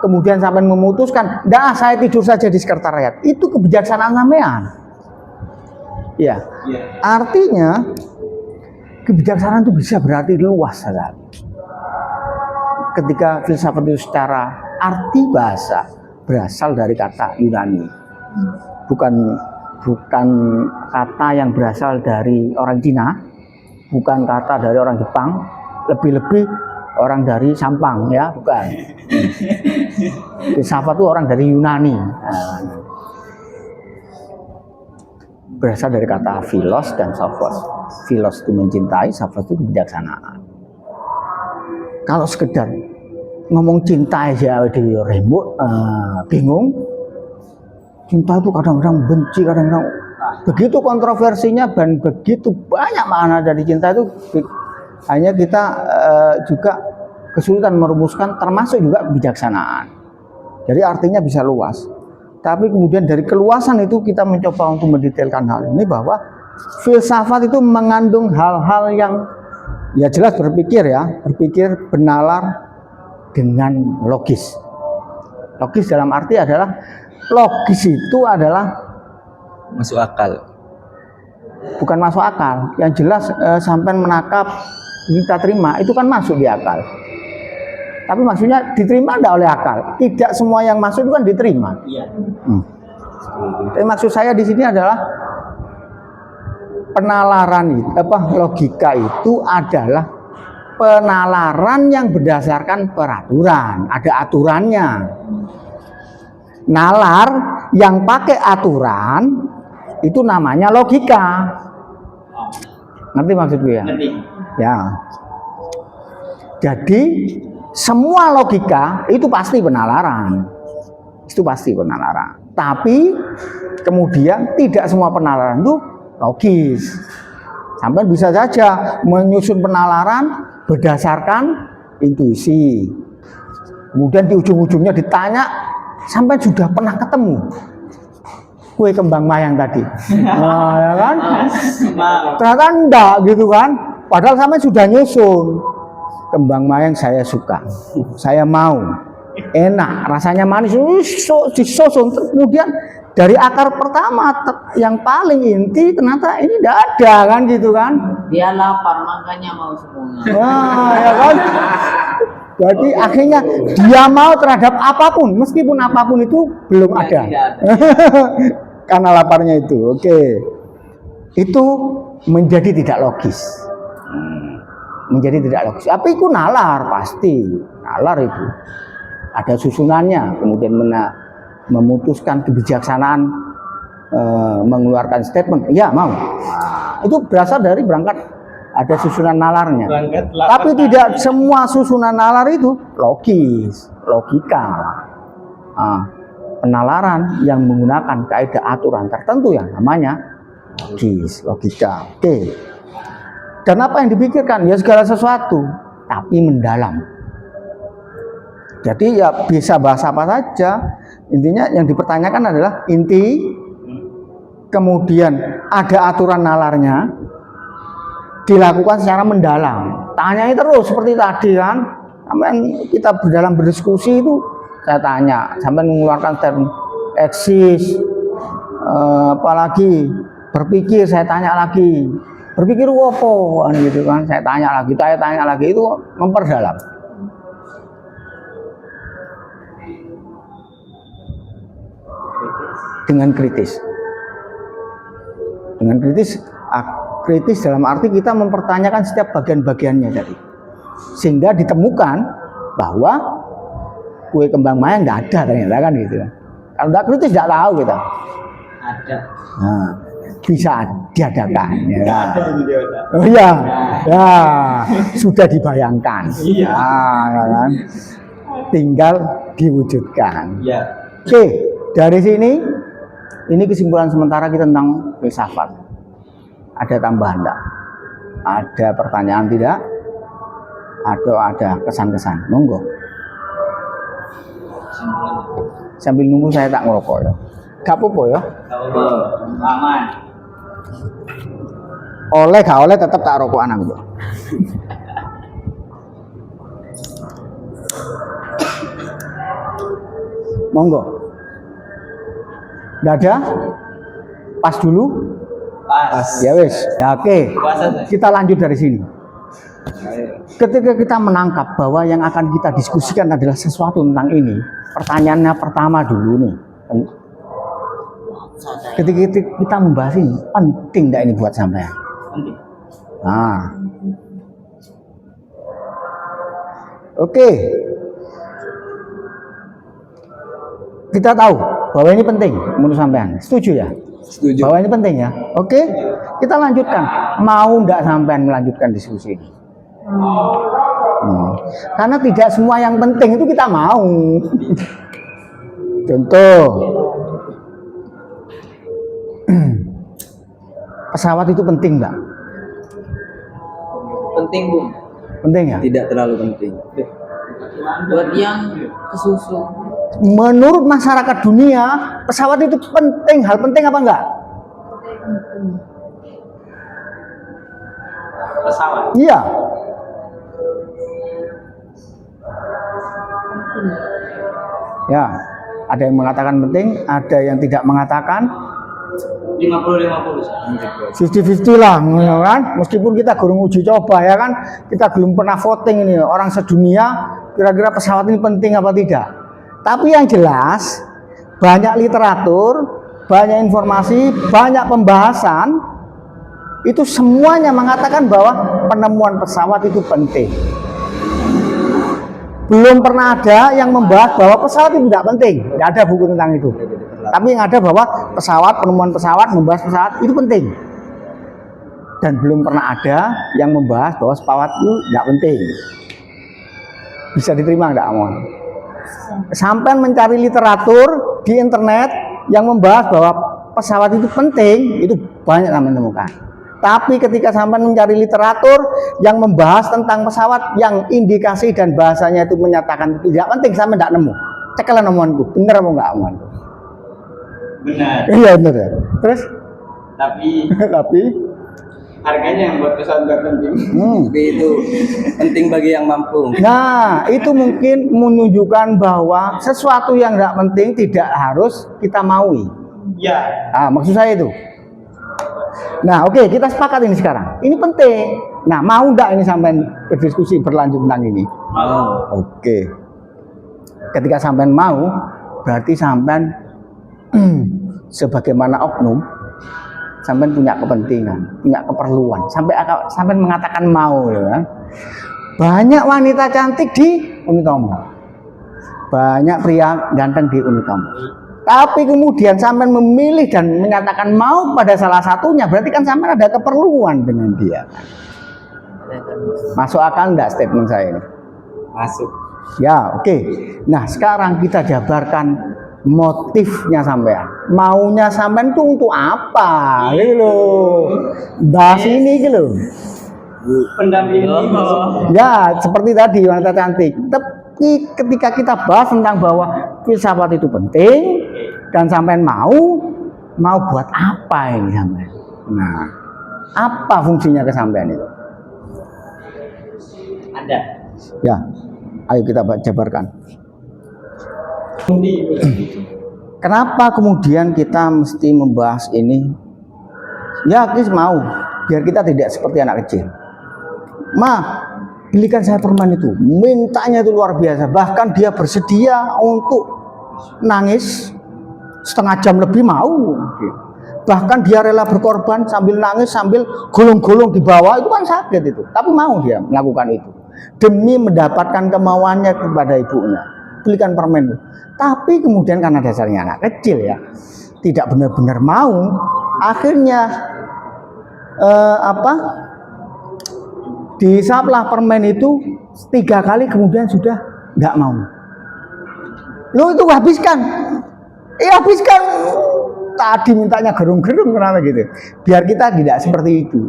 [SPEAKER 1] kemudian sampai memutuskan, dah saya tidur saja di sekretariat, itu kebijaksanaan sampean. Ya, artinya kebijaksanaan itu bisa berarti luas sekali. Ketika filsafat itu secara arti bahasa berasal dari kata Yunani, bukan kata yang berasal dari orang Cina, bukan kata dari orang Jepang, lebih-lebih orang dari Sampang, ya, bukan. Filsafat itu orang dari Yunani. Berasal dari kata philos dan sophos. Philos itu mencintai, sophos itu kebijaksanaan. Kalau sekedar ngomong cinta aja dia rembuk, bingung. Cinta itu kadang-kadang benci, kadang-kadang begitu kontroversinya dan begitu banyak makna dari cinta itu, hanya kita juga kesulitan merumuskan, termasuk juga kebijaksanaan. Jadi artinya bisa luas. Tapi kemudian dari keluasan itu kita mencoba untuk mendetailkan hal ini, bahwa filsafat itu mengandung hal-hal yang ya jelas berpikir, ya, berpikir benalar dengan logis. Logis dalam arti adalah logis itu adalah
[SPEAKER 4] Masuk akal.
[SPEAKER 1] bukan masuk akal. Yang jelas sampai menangkap kita terima itu kan masuk di akal. Tapi maksudnya diterima tidak oleh akal. Tidak semua yang masuk itu kan diterima. Tapi maksud saya di sini adalah penalaran logika itu adalah penalaran yang berdasarkan peraturan, ada aturannya. Nalar yang pakai aturan itu namanya logika. Ngerti maksud gue ya?
[SPEAKER 7] Ngerti.
[SPEAKER 1] Ya. Jadi semua logika itu pasti penalaran. Itu pasti penalaran. Tapi kemudian tidak semua penalaran itu logis. Sampai bisa saja menyusun penalaran berdasarkan intuisi. Kemudian di ujung-ujungnya ditanya, sampai sudah pernah ketemu kue kembang mayang tadi. Nah, ya kan? Ternyata enggak gitu kan. Padahal sampai sudah nyusun. Kembang mayang saya suka. Saya mau. Enak, rasanya manis. Disusun. Kemudian dari akar pertama yang paling inti ternyata ini enggak ada kan gitu kan.
[SPEAKER 6] Dia lapar makanya mau semuanya.
[SPEAKER 1] Nah, ya kan? Jadi akhirnya dia mau terhadap apapun, meskipun apapun itu belum ada. Karena laparnya itu. Oke. Itu menjadi tidak logis. Menjadi tidak logis. Tapi itu nalar pasti. Nalar itu. Ada susunannya, kemudian memutuskan kebijaksanaan, mengeluarkan statement, ya mau. Itu berasal dari berangkat ada susunan nalarnya. Tapi tidak semua susunan nalar itu logis, logika. Penalaran yang menggunakan kaidah aturan tertentu yang namanya logis, logika. Oke. Dan apa yang dipikirkan? Ya segala sesuatu, tapi mendalam. Jadi ya bisa bahasa apa saja. Intinya yang dipertanyakan adalah inti, kemudian ada aturan nalarnya, dilakukan secara mendalam. Tanyai terus seperti tadi kan, sampai kita dalam berdiskusi itu saya tanya, sampai mengeluarkan statement eksis, apalagi berpikir, saya tanya lagi, berpikir apa kan gitu kan, saya tanya lagi itu memperdalam. Dengan kritis. Dengan kritis dalam arti kita mempertanyakan setiap bagian-bagiannya tadi, sehingga ditemukan bahwa kue kembang mayang nggak ada ternyata kan gitu. Kalau nggak kritis nggak tahu kita.
[SPEAKER 7] Ada.
[SPEAKER 1] Nah, bisa diadakan. Ya. Oh ya, ya sudah dibayangkan.
[SPEAKER 7] Iya.
[SPEAKER 1] Nah, kan? Tinggal diwujudkan.
[SPEAKER 7] Ya.
[SPEAKER 1] Oke, dari sini ini kesimpulan sementara kita tentang filsafat. Ada tambahan enggak? Ada pertanyaan tidak? Atau ada kesan-kesan? Monggo. Sambil nunggu saya tak ngerokok ya. Gak apa-apa ya.
[SPEAKER 7] Aman.
[SPEAKER 1] Oleh gak oleh tetap tak rokok anak itu. Monggo. Nggak ada? Pas dulu?
[SPEAKER 7] Pas.
[SPEAKER 1] Ya wes. Ya, oke.
[SPEAKER 7] Puasa.
[SPEAKER 1] Kita lanjut dari sini. Ketika kita menangkap bahwa yang akan kita diskusikan adalah sesuatu tentang ini, pertanyaannya pertama dulu nih. Ketika kita membahas ini, penting nggak ini buat sampean?
[SPEAKER 7] Penting.
[SPEAKER 1] Nah, oke. Kita tahu bahwa ini penting menurut sampean. Setuju ya?
[SPEAKER 4] Setuju.
[SPEAKER 1] Bahwa ini penting ya. Oke, kita lanjutkan. Mau nggak sampean melanjutkan diskusi ini? Karena tidak semua yang penting itu kita mau. Contoh, pesawat itu penting nggak?
[SPEAKER 4] Penting, Bu.
[SPEAKER 1] Penting ya?
[SPEAKER 4] Tidak terlalu penting.
[SPEAKER 6] Buat yang kesusu.
[SPEAKER 1] Menurut masyarakat dunia, pesawat itu penting. Hal penting apa enggak?
[SPEAKER 7] Pesawat.
[SPEAKER 1] Iya. Ya, ada yang mengatakan penting, ada yang tidak mengatakan.
[SPEAKER 7] 50-50.
[SPEAKER 1] 50-50 lah, ya kan? Meskipun kita belum uji coba ya kan, kita belum pernah voting ini orang sedunia kira-kira pesawat ini penting apa tidak. Tapi yang jelas banyak literatur, banyak informasi, banyak pembahasan itu semuanya mengatakan bahwa penemuan pesawat itu penting. Belum pernah ada yang membahas bahwa pesawat itu tidak penting, tidak ada buku tentang itu. Tapi yang ada bahwa pesawat, penemuan pesawat, membahas pesawat itu penting. Dan belum pernah ada yang membahas bahwa pesawat itu tidak penting. Bisa diterima enggak, Amon? Sampai mencari literatur di internet yang membahas bahwa pesawat itu penting, itu banyak yang menemukan. Tapi ketika sampai mencari literatur yang membahas tentang pesawat yang indikasi dan bahasanya itu menyatakan itu tidak penting, sampai tidak nemu. Ceklah nemuanku, bener apa enggak, Amon?
[SPEAKER 7] Benar.
[SPEAKER 1] Iya bener ya. Terus?
[SPEAKER 7] Tapi harganya yang buat pesawat nggak penting.
[SPEAKER 4] Tapi itu penting bagi yang mampu.
[SPEAKER 1] Nah, itu mungkin menunjukkan bahwa sesuatu yang tidak penting tidak harus kita maui.
[SPEAKER 7] Ya.
[SPEAKER 1] Ah, maksud saya itu. Nah, oke, kita sepakat ini sekarang. Ini penting. Nah, mau enggak ini sampai berdiskusi berlanjut tentang ini?
[SPEAKER 7] Mau.
[SPEAKER 1] Oke. Ketika sampai mau, berarti sampai sebagaimana oknum, sampai punya kepentingan, punya keperluan, sampai mengatakan mau, ya. Banyak wanita cantik di Unitomo, banyak pria ganteng di Unitomo. Tapi kemudian sampai memilih dan menyatakan mau pada salah satunya, berarti kan sampai ada keperluan dengan dia. Masuk akal enggak statement saya ini?
[SPEAKER 4] Masuk.
[SPEAKER 1] Ya, oke. Nah, sekarang kita jabarkan motifnya sampean. Maunya sampean itu untuk apa? Gitu loh. Bahas ini gitu loh.
[SPEAKER 7] Pendamping.
[SPEAKER 1] Ya, seperti tadi wanita cantik. Tapi ketika kita bahas tentang bahwa filsafat itu penting dan sampean mau buat apa ini sampean? Nah, apa fungsinya kesampean itu?
[SPEAKER 7] Ada.
[SPEAKER 1] Ya, ayo kita jabarkan. Kenapa kemudian kita mesti membahas ini? Ya, Kris mau, biar kita tidak seperti anak kecil. Ma, belikan saya permen itu. Mintanya itu luar biasa. Bahkan dia bersedia untuk nangis setengah jam lebih mau. Bahkan dia rela berkorban sambil nangis, sambil golong-golong di bawah, itu kan sakit itu. Tapi mau dia melakukan itu demi mendapatkan kemauannya kepada ibunya. Belikan permen itu. Tapi kemudian karena dasarnya anak kecil ya, tidak benar-benar mau, akhirnya disaplah permen itu 3 kali, kemudian sudah nggak mau. Lo itu habiskan, habiskan. Tadi mintanya gerung-gerung kenapa gitu? Biar kita tidak seperti itu.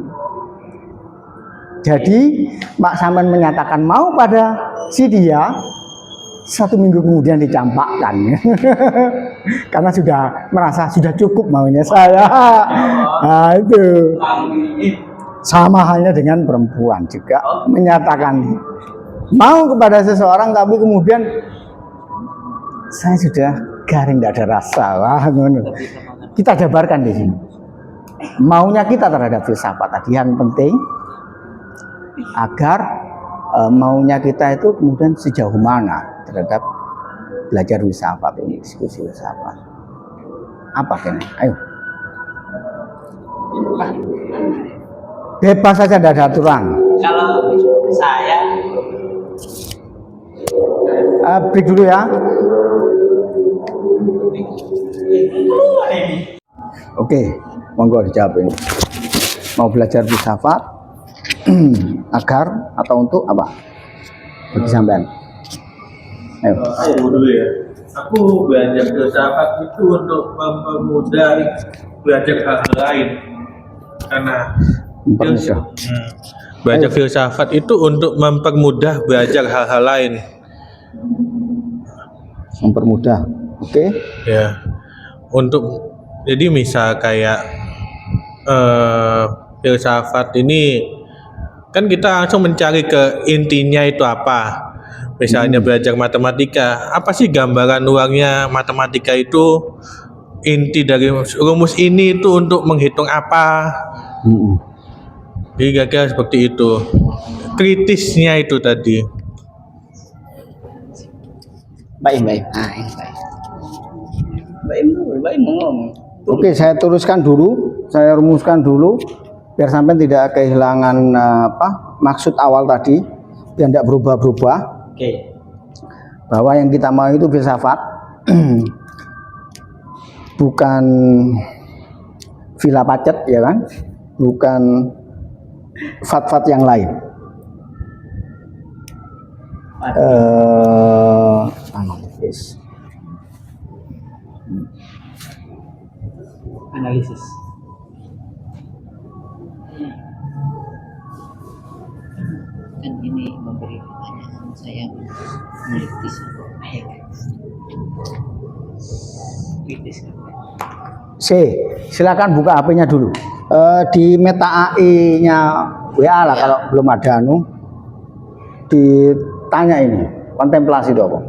[SPEAKER 1] Jadi Mak Saman menyatakan mau pada si dia, 1 minggu kemudian dicampakkan. Karena sudah merasa sudah cukup maunya saya. Nah itu sama halnya dengan perempuan juga menyatakan mau kepada seseorang, tapi kemudian saya sudah garing, tidak ada rasa. Wah, kita jabarkan di sini. Maunya kita terhadap filsafat tadi yang penting agar maunya kita itu kemudian sejauh mana terhadap belajar filsafat ini, diskusi filsafat. Apa kan? Ayo. Bebas saja, tidak ada aturan.
[SPEAKER 7] Kalau saya
[SPEAKER 1] break dulu ya. Oke, monggo dijawab ini. Mau belajar filsafat agar atau untuk apa? Bagi sampean. Ayo.
[SPEAKER 2] Aku dulu ya. Aku belajar filsafat itu untuk mempermudah belajar hal-hal lain. Karena
[SPEAKER 1] Mempermudah.
[SPEAKER 2] belajar filsafat itu untuk mempermudah belajar hal-hal lain.
[SPEAKER 1] Mempermudah. Oke.
[SPEAKER 2] Ya. Jadi misal kayak filsafat ini kan kita langsung mencari ke intinya itu apa. Misalnya belajar matematika, apa sih gambaran luarnya matematika itu, inti dari rumus ini itu untuk menghitung apa. Jadi kira-kira seperti itu. Kritisnya itu tadi.
[SPEAKER 7] baik. Baik mau ngomong.
[SPEAKER 1] Oke, saya tuliskan dulu, saya rumuskan dulu, biar sampai tidak kehilangan maksud awal tadi, biar tidak berubah-berubah.
[SPEAKER 7] Oke.
[SPEAKER 1] Bahwa yang kita mau itu filsafat, bukan villa pacet, ya kan? Bukan fat-fat yang lain.
[SPEAKER 7] Analisis.
[SPEAKER 6] Kan ini memberi pertanyaan saya kritis.
[SPEAKER 1] C, silakan buka HP-nya dulu. Di Meta AI-nya WA lah, kalau belum ada ditanya ini kontemplasi itu apa?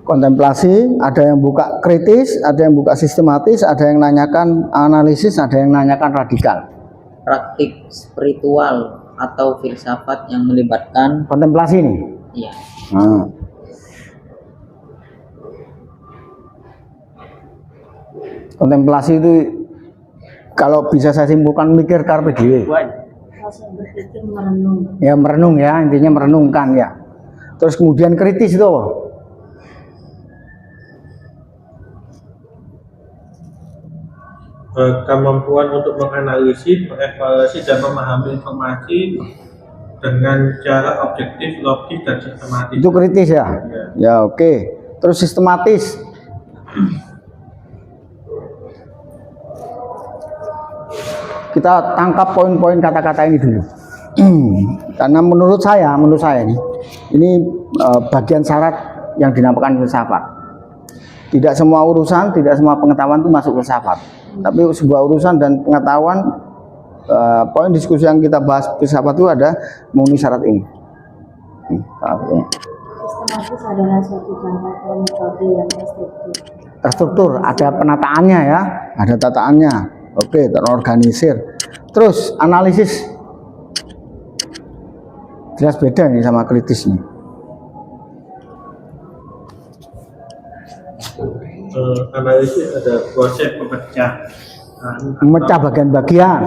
[SPEAKER 1] Kontemplasi, ada yang buka kritis, ada yang buka sistematis, ada yang nanyakan analisis, ada yang nanyakan radikal.
[SPEAKER 6] Praktik spiritual atau filsafat yang melibatkan
[SPEAKER 1] Kontemplasi nih.
[SPEAKER 6] iya.
[SPEAKER 1] Kontemplasi itu kalau bisa saya simpulkan mikir carpe diem. Ya merenung ya, intinya merenungkan ya. Terus kemudian kritis itu apa?
[SPEAKER 2] Kemampuan untuk menganalisis, mengevaluasi dan memahami informasi dengan cara objektif, logis dan sistematis.
[SPEAKER 1] Itu kritis ya? Ya oke. Terus sistematis. Kita tangkap poin-poin kata-kata ini dulu. Karena menurut saya ini bagian syarat yang dinamakan filsafat. Tidak semua urusan, tidak semua pengetahuan itu masuk filsafat. Tapi sebuah urusan dan pengetahuan, poin diskusi yang kita bahas filsafat itu ada memenuhi syarat ini.
[SPEAKER 3] Sistematis adalah suatu cara atau metode yang
[SPEAKER 1] Terstruktur, ada penataannya ya, ada tataannya. Oke, terorganisir. Terus analisis, jelas beda ini sama kritis nih.
[SPEAKER 2] Analisis ada proses memecah
[SPEAKER 1] Memecah bagian-bagian,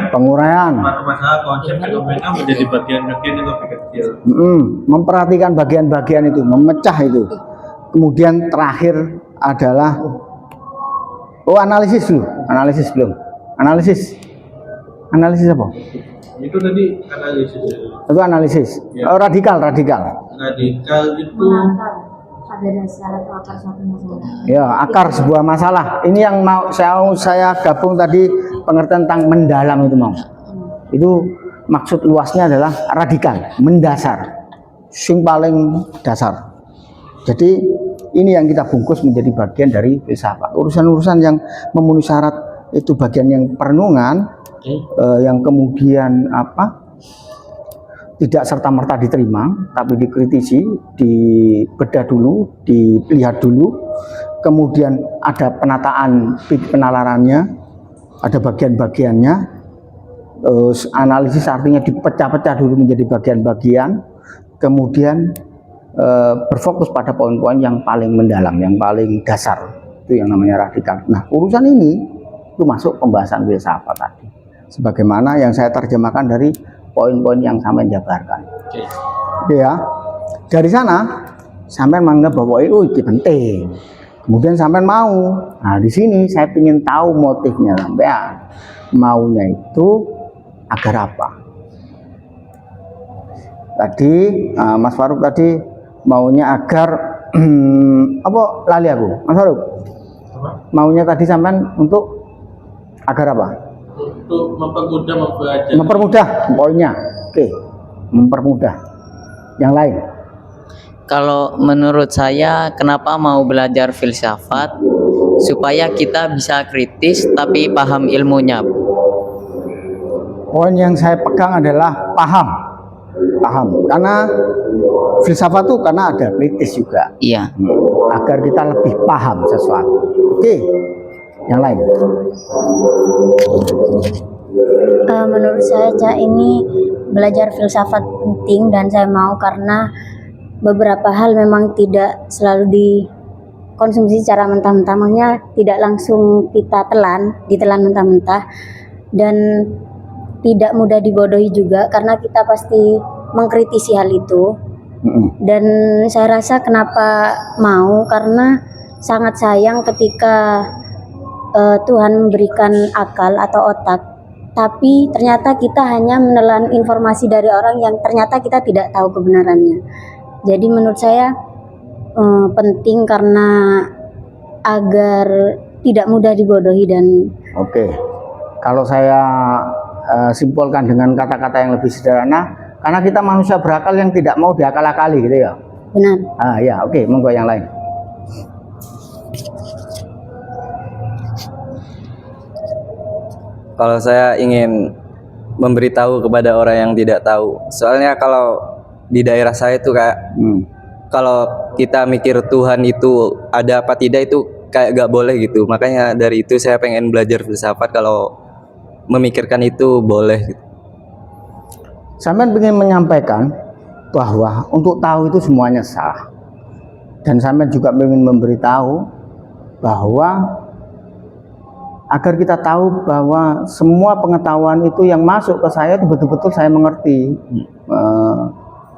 [SPEAKER 1] penguraian,
[SPEAKER 2] suatu masalah konsep fenomena menjadi bagian-bagian yang lebih kecil.
[SPEAKER 1] memperhatikan bagian-bagian itu, memecah itu. Kemudian terakhir adalah analisis dulu, analisis belum, analisis apa?
[SPEAKER 2] Itu tadi analisis.
[SPEAKER 1] Itu analisis.
[SPEAKER 2] Ya.
[SPEAKER 1] Radikal.
[SPEAKER 2] Radikal itu
[SPEAKER 3] ada dasar atau akar suatu masalah.
[SPEAKER 1] ya, akar sebuah masalah. Ini yang mau saya gabung tadi, pengertian tentang mendalam itu mau. Itu maksud luasnya adalah radikal, mendasar, sing paling dasar. Jadi ini yang kita bungkus menjadi bagian dari filsafat. Urusan-urusan yang memenuhi syarat itu bagian yang perenungan, yang kemudian tidak serta-merta diterima, tapi dikritisi, dibedah dulu, dilihat dulu, kemudian ada penataan penalarannya, ada bagian-bagiannya, analisis artinya dipecah-pecah dulu menjadi bagian-bagian, kemudian berfokus pada poin-poin yang paling mendalam, yang paling dasar, itu yang namanya radikal. Nah, urusan ini itu masuk pembahasan filsafat tadi, sebagaimana yang saya terjemahkan dari poin-poin yang sampai jabarkan. Oke ya. Dari sana sampai menganggap bahwa itu penting. Kemudian sampai mau. Nah, di sini saya ingin tahu motifnya sampean. Maunya itu agar apa? Tadi Mas Faruk tadi maunya agar apa lali aku? Mas Faruk. Maunya tadi sampean untuk agar apa?
[SPEAKER 2] untuk mempermudah mempelajari.
[SPEAKER 1] Mempermudah poinnya. Oke. Mempermudah. Yang lain.
[SPEAKER 6] Kalau menurut saya, kenapa mau belajar filsafat? Supaya kita bisa kritis tapi paham ilmunya.
[SPEAKER 1] Poin yang saya pegang adalah paham. Karena filsafat itu karena ada kritis juga.
[SPEAKER 6] Iya.
[SPEAKER 1] Agar kita lebih paham sesuatu. Oke. Yang lain.
[SPEAKER 3] Menurut saya, Cak, ini belajar filsafat penting dan saya mau karena beberapa hal memang tidak selalu dikonsumsi secara mentah-mentah, maksudnya tidak langsung kita ditelan mentah-mentah, dan tidak mudah dibodohi juga karena kita pasti mengkritisi hal itu. Dan saya rasa kenapa mau, karena sangat sayang ketika Tuhan memberikan akal atau otak, tapi ternyata kita hanya menelan informasi dari orang yang ternyata kita tidak tahu kebenarannya. Jadi menurut saya penting karena agar tidak mudah dibodohi dan.
[SPEAKER 1] Oke. Kalau saya simpulkan dengan kata-kata yang lebih sederhana, karena kita manusia berakal yang tidak mau diakal-akali gitu ya.
[SPEAKER 3] Benar.
[SPEAKER 1] Ya, oke, monggo yang lain.
[SPEAKER 4] Kalau saya ingin memberitahu kepada orang yang tidak tahu. Soalnya kalau di daerah saya itu kayak kalau kita mikir Tuhan itu ada apa tidak itu kayak gak boleh gitu. Makanya dari itu saya pengen belajar filsafat, kalau memikirkan itu boleh gitu.
[SPEAKER 1] Sampean ingin menyampaikan bahwa untuk tahu itu semuanya sah. Dan sampean juga ingin memberitahu bahwa agar kita tahu bahwa semua pengetahuan itu yang masuk ke saya itu betul-betul saya mengerti.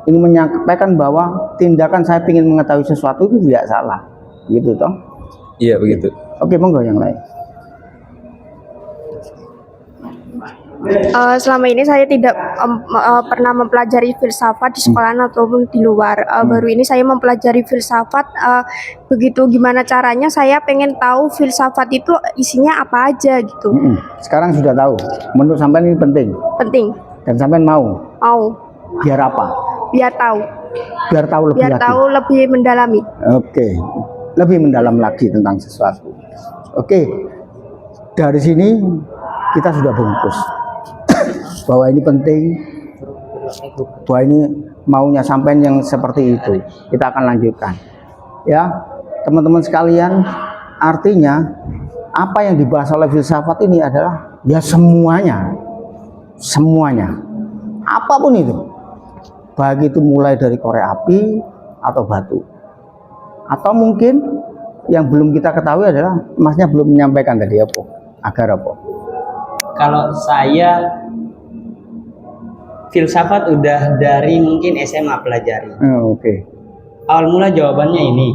[SPEAKER 1] Ini menyampaikan bahwa tindakan saya ingin mengetahui sesuatu itu tidak salah, gitu toh?
[SPEAKER 4] Iya begitu.
[SPEAKER 1] Oke, monggo yang lain.
[SPEAKER 5] Selama ini saya tidak pernah mempelajari filsafat di sekolahan ataupun di luar. Baru ini saya mempelajari filsafat. Begitu gimana caranya, saya pengen tahu filsafat itu isinya apa aja gitu.
[SPEAKER 1] Sekarang sudah tahu. Menurut sampean ini penting.
[SPEAKER 5] Penting.
[SPEAKER 1] Dan sampean mau.
[SPEAKER 5] Biar tahu.
[SPEAKER 1] Biar tahu lebih
[SPEAKER 5] Biar
[SPEAKER 1] lagi.
[SPEAKER 5] tahu lebih mendalami.
[SPEAKER 1] Oke. lebih mendalam lagi tentang sesuatu. Oke, dari sini kita sudah bungkus bahwa ini penting, bahwa ini maunya sampean yang seperti itu. Kita akan lanjutkan ya teman-teman sekalian. Artinya apa yang dibahas oleh filsafat ini adalah ya semuanya, apapun itu, baik itu mulai dari korek api atau batu, atau mungkin yang belum kita ketahui adalah masnya belum menyampaikan tadi apa, agar apa.
[SPEAKER 7] Kalau saya filsafat udah dari mungkin SMA pelajari.
[SPEAKER 1] Oke.
[SPEAKER 7] Awal mula jawabannya ini,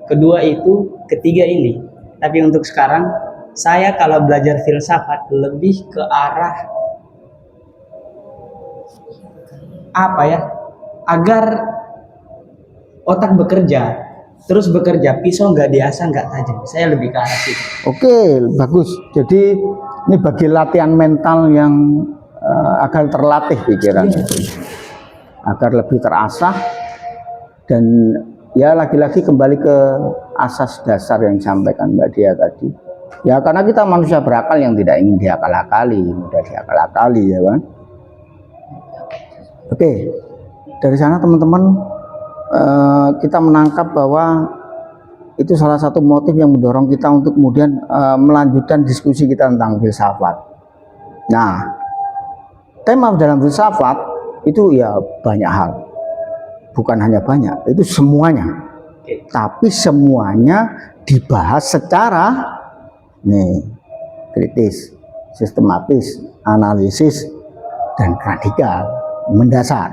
[SPEAKER 7] kedua itu, ketiga ini. Tapi untuk sekarang saya kalau belajar filsafat lebih ke arah apa ya? Agar otak bekerja, terus bekerja, pisau nggak diasah nggak tajam. Saya lebih ke arah situ.
[SPEAKER 1] Oke, bagus. Jadi ini bagi latihan mental yang agar terlatih pikiran, agar lebih terasah, dan ya lagi-lagi kembali ke asas dasar yang disampaikan Mbak Dia tadi. Ya karena kita manusia berakal yang tidak ingin diakal-akali, mudah diakal-akali ya kan. Oke, dari sana teman-teman kita menangkap bahwa itu salah satu motif yang mendorong kita untuk kemudian melanjutkan diskusi kita tentang filsafat. Nah, tema dalam filsafat itu ya banyak hal, bukan hanya banyak, itu semuanya. Tapi semuanya dibahas secara kritis, sistematis, analisis, dan radikal, mendasar,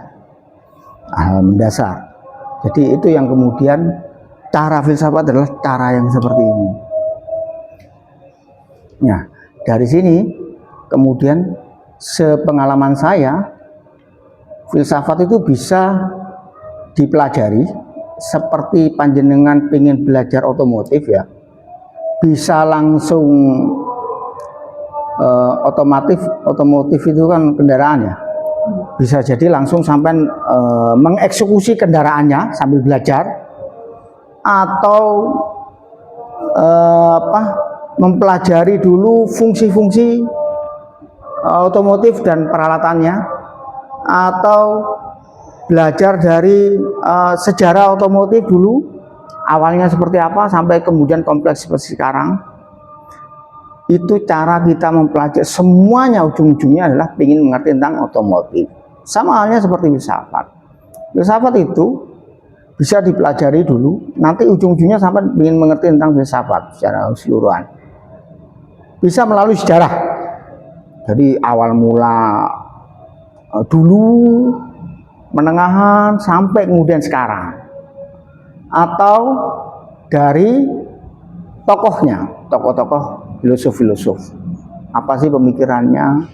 [SPEAKER 1] hal mendasar. Jadi itu yang kemudian cara filsafat adalah cara yang seperti ini. Nah, dari sini kemudian sepengalaman saya, filsafat itu bisa dipelajari seperti panjenengan pengen belajar otomotif ya, bisa langsung otomotif itu kan kendaraan ya, bisa jadi langsung sampai mengeksekusi kendaraannya sambil belajar, atau mempelajari dulu fungsi-fungsi otomotif dan peralatannya, atau belajar dari sejarah otomotif dulu, awalnya seperti apa sampai kemudian kompleks seperti sekarang. Itu cara kita mempelajari, semuanya ujung-ujungnya adalah ingin mengerti tentang otomotif. Sama halnya seperti filsafat. Filsafat itu bisa dipelajari dulu, nanti ujung-ujungnya sampai ingin mengerti tentang filsafat secara keseluruhan. Bisa melalui sejarah, jadi awal mula dulu, menengahan, sampai kemudian sekarang, atau dari tokohnya, tokoh-tokoh filosof, apa sih pemikirannya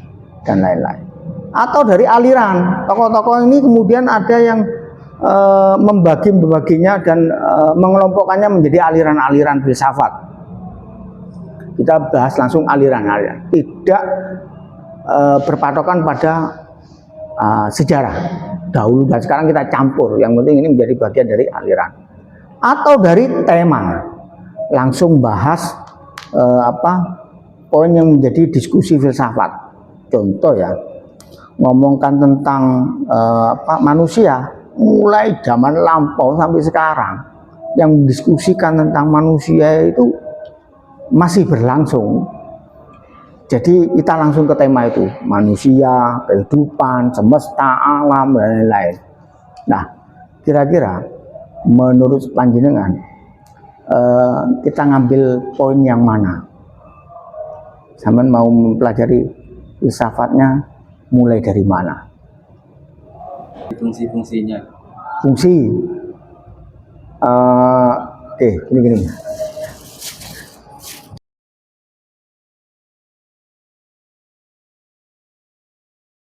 [SPEAKER 1] dan lain-lain, atau dari aliran. Tokoh-tokoh ini kemudian ada yang membaginya dan mengelompokkannya menjadi aliran-aliran filsafat. Kita bahas langsung aliran-aliran, tidak berpatokan pada sejarah dahulu dan sekarang, kita campur. Yang penting ini menjadi bagian dari aliran. Atau dari tema, langsung bahas poin yang menjadi diskusi filsafat. Contoh ya, ngomongkan tentang manusia, mulai zaman lampau sampai sekarang, yang mendiskusikan tentang manusia itu masih berlangsung. Jadi kita langsung ke tema itu, manusia, kehidupan, semesta, alam, dan lain-lain. Nah, kira-kira menurut panjenengan kita ngambil poin yang mana? Sampean mau mempelajari filsafatnya mulai dari mana?
[SPEAKER 4] Fungsi-fungsinya.
[SPEAKER 1] Fungsi. Oke, gini.